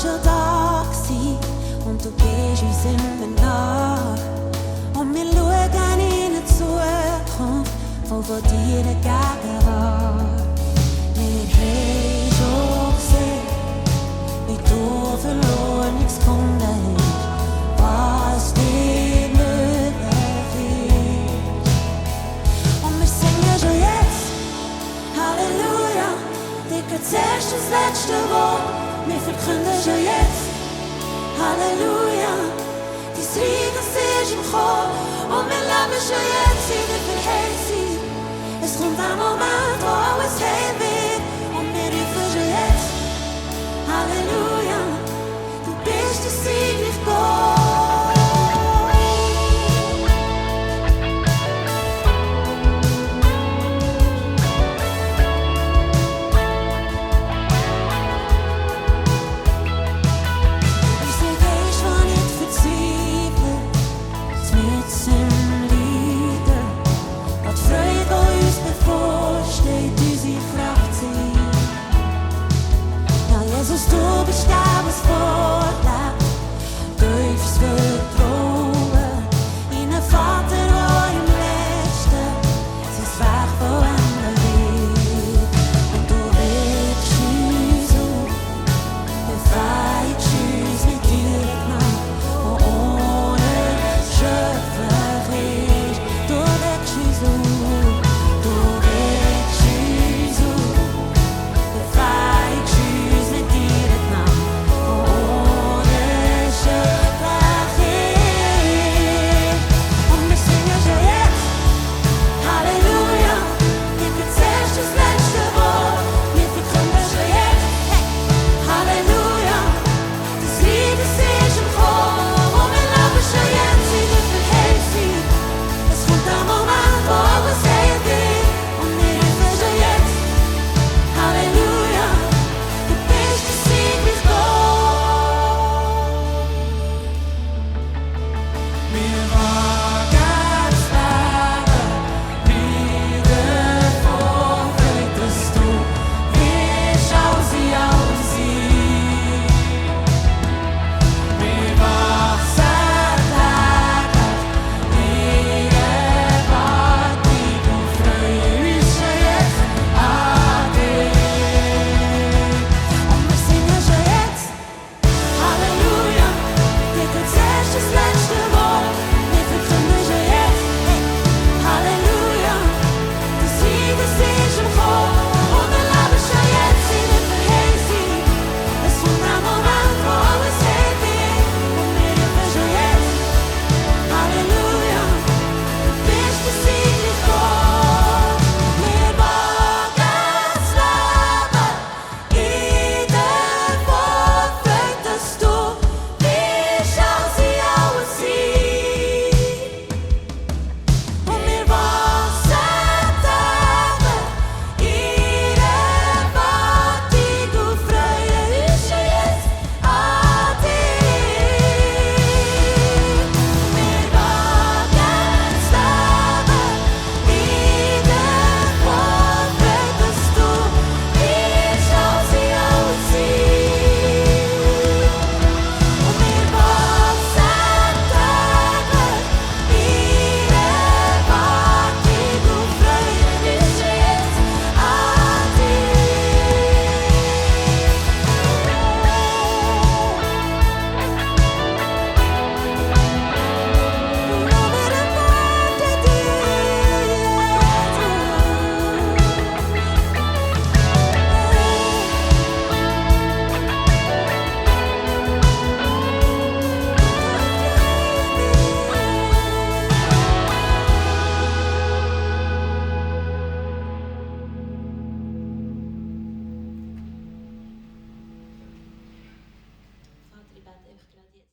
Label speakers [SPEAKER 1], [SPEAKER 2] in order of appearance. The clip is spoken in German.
[SPEAKER 1] schon da gewesen und du gehst uns immer nach. Und wir schauen in die Zukunft, voll von deiner Gegenwart. Wir haben schon gesehen, wie du Verlorenes gefunden hast, was dir möglich ist. Und wir singen schon jetzt Halleluja, dir gehört zuerst das letzte Wort. Wir verkünden schon jetzt Halleluja, dein Reich ist im Kommen. Und wir leben schon jetzt in der Verheißung. Es kommt ein Moment, wo alles heil wird. Und wir rufen schon jetzt Halleluja, du bist der Sieg, Gott. Jesus, du bist der, was vorlebt, darfst vertrauen in einen Vater, der im Letzten sein Werk vollenden wird. Und du wächst uns auf, befreist uns mit deiner Gnade, die ohne schöpflich ist. Du wächst uns auf, du wächst uns auf, befreist uns mit deiner Gnade, die ohne schöpflich ist. Und wir singen schon jetzt Halleluja, dir gehört zuerst das letzte Wort. Wir verkünden schon jetzt Halleluja, das Reich ist im Kommen. Und wir leben schon jetzt in der Verheißung. Es kommt der Moment, wo alles heil wird. Und wir rufen schon jetzt Halleluja, du bist der Sieg, Gott. Wir wagen das Leben wieder vorweg, dass du wirst als sie alle sein. Wir wachsen täglich in Erwartung und freuen uns schon jetzt an dich. Und wir singen schon jetzt Halleluja, dir gehört zuerst das letzte Wort. Wir verkünden schon jetzt Halleluja, das Reich ist im Kommen. Und wir leben schon jetzt in der Verheißung. Es kommt ein Moment, wo alles heil wird. Und wir rufen schon jetzt Halleluja, du bist der Sieg, Gott. Wir wagen das Leben in der Hoffnung, dass du wirst als sie alle sein. Und wir wachsen täglich in Erwartung und freuen uns schon jetzt an dich. Wir wagen das Leben in der Hoffnung, dass du wirst als sie alle sein. Und wir wachsen täglich in Erwartung und freuen uns schon jetzt an Vater, ich bete einfach gerade jetzt.